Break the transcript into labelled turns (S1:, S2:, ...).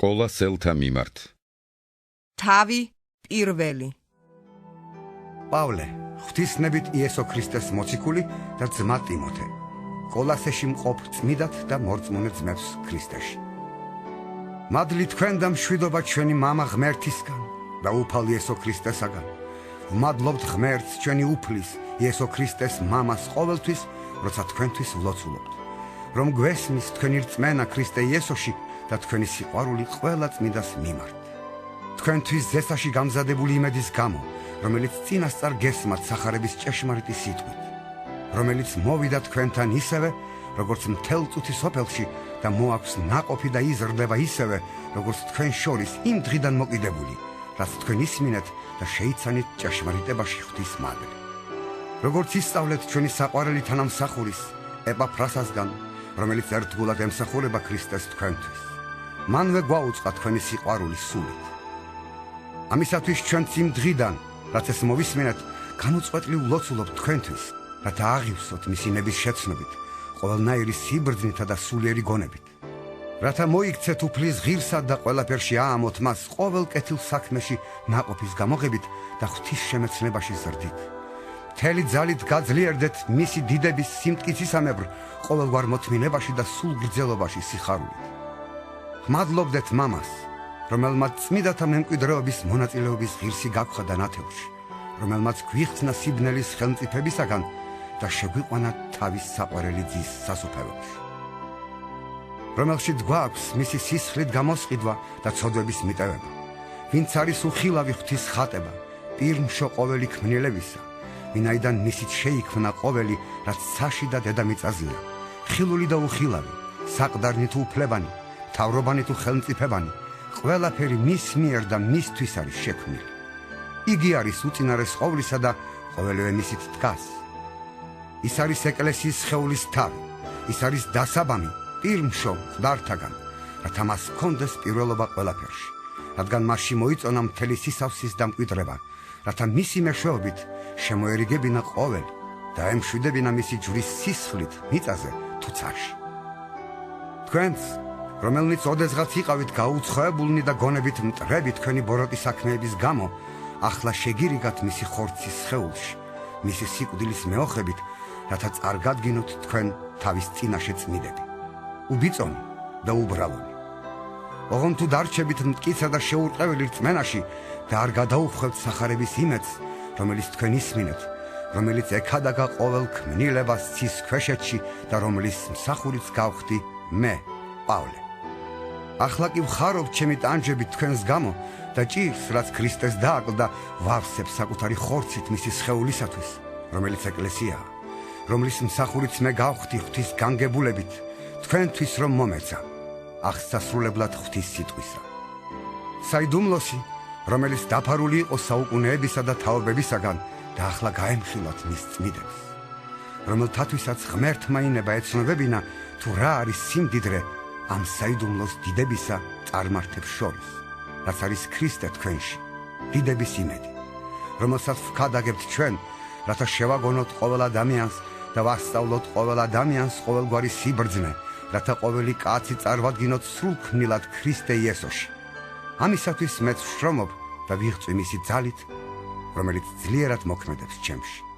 S1: კოლასელთა მიმართ.
S2: თავი პირველი.
S3: პავლე, ღვთისნებით იესო ქრისტეს მოციქული და ძმა ტიმოთე, კოლასეში მყოფ წმიდად და მორწმუნე ძმებს ქრისტეში. მადლი თქვენ და მშვიდობა ჩვენი მამა ღმერთისგან და უფალ იესო ქრისტესაგან. ვმადლობთ ღმერთს ჩვენი უფლის იესო ქრისტეს მამას ყოველთვის, როცა თქვენთვის ვლოცულობთ, რომ გვესმის თქვენი რწმენა ქრისტე იესოში და თქვენი სიყვარული ყველა წმიდას მიმართ. თქვენთვის ზესაში გამზადებული იმედის გამო, რომელიც წინასწარ გესმათ სახარების ჭეშმარიტი სიტყვით, რომელიც მოვიდა თქვენთან ისევე, როგორც მთელ წუთის სოფელში და მოაქვს ნაყოფი და იზრდება ისევე, როგორც თქვენ შორის იმ დღიდან მოკიდებული, რაც თქვენ ისმინეთ და შეიცანით ჭეშმარიტებაში ღვთის მადლი. როგორც ისწავლეთ ჩვენი საყვარელი თანამსახურის ეპაფრასასგან, რომელიც ერთგულად ემსახურება ქრისტეს თქვენთვის. მანვე გვაუწყა თქვენი სიყვარული სულით. ამისათვის ჩვენც იმ დღიდან, რაც ეს მოვისმენთ, განუწყვეტლივ ვლოცულობთ თქვენთვის, რათა აღივსოთ მისი ნების შეცნობით, ყოველნაირი სიბრძნითა და სულიერი გონებით. რათა მოიქცეთ უფლის ღირსად და ყველაფერში აამოთ მას ყოველ კეთილ საქმეში ნაყოფის გამოღებით და ღვთის შემეცნებაში ზრდით. მთელი ძალით გაძლიერდეთ მისი დიდების სიმტკიცისამებრ ყოველგვარ მოთმინებაში და სულ გრძელობაში სიხარულით. მადლობდეთ მამას, რომელმაც წმიდათა მემკვიდრეობის მონაწილეობის ღირსი გაგხდა ნათელში, რომელმაც გვიხსნა სიბნელის ხელმწიფებისაგან და შეგვიყვანა თავის საყვარელი ძის სასუფეველში, რომელშიც გვაქვს მისი სისხლით გამოსყიდვა და ცოდვების მიტევება, ვინც არის უხილავი ღვთის ხატება, პირმშო ყოველი ქმნილებისა, ვინაიდან მისით შეიქმნა ყოველი, რაც საში და დედამიწაზეა, ხილული და უხილავი, საყდარნი თუ უფლებანი, თავრობანი თუ ხელმწიფებანი, ყველაფერი მის მიერ და მისთვის არის შექმნილი. იგი არის უწინარეს ყოვლისა და ყოველივე მისით დგას. ის არის ეკლესიის სხეულის თავი, ის არის დასაბამი პირმშო მკვდართაგან, რათა მას ჰქონდეს პირველობა ყველაფერში, რადგან მასში მოიწონა მთელი სისავსის დამკვიდრება, რათა მისი მეშვეობით შემოერიგებინა ყოველი და ემშვიდებინა მისი ჯვრის სისხლით მიწაზე თუ ცარში. თქვენც, რომელნიც ოდესღაც იყავით გაუცხოებულნი და გონებით მტრები თქვენი ბოროტი საქმეების გამო, ახლა შეგირიგათ მისი ხორცის სხეულში, მისი სიკვდილის მეოხებით, რათა წარგადგინოთ თქვენ თავის წინაშე წმიდები, უბიწონი და უბრალონი. ოღონდ თუ დარჩებით მტკიცა და შეურყეველი რწმენაში და არ გადაუხვევთ სახარების იმედს, რომელიც თქვენ ისმინეთ, რომელიც ექადაგა ყოველ ქმნილებას ცის ქვეშეთში და რომლის მსახურიც გავხდი მე, პავლე. ახლა კი ვხარობ ჩემი ტანჯებით თქვენს გამო და ჭირს, რაც ქრისტეს დააკლდა, ვავსებ საკუთარი ხორცით მისი სხეულისათვის, რომელიც ეკლესიაა, რომლის მსახურიც მე გავხდი ღვთის განგებულებით, თქვენთვის რომ მომეცა, აღსასრულებლად ღვთის სიტყვისა. საიდუმლოსი, რომელიც დაფარული იყო საუკუნეებისა და თაობებისაგან და ახლა გაემხილათ მის წმიდებს, რომელთათვისაც ღმერთმა ინება ეცნობებინა თუ რა არის სიმდიდრე ამ საიდუმლოს დიდებისა წარმართებს შორის, რაც არის ქრისტე თქვენში, დიდების იმედი, რომელსაც ვქადაგებთ ჩვენ, რათა შევაგონოთ ყოველ ადამიანს და ვასწავლოთ ყოველ ადამიანს ყოველგვარი სიბრძნე, რათა ყოველი კაცი წარვადგინოთ სრულქმნილად ქრისტე იესოში. ამისათვის მეც ვშრომობ და ვიღწვი მისი ძალით, რომელიც ძლიერად მოქმედებს ჩემში.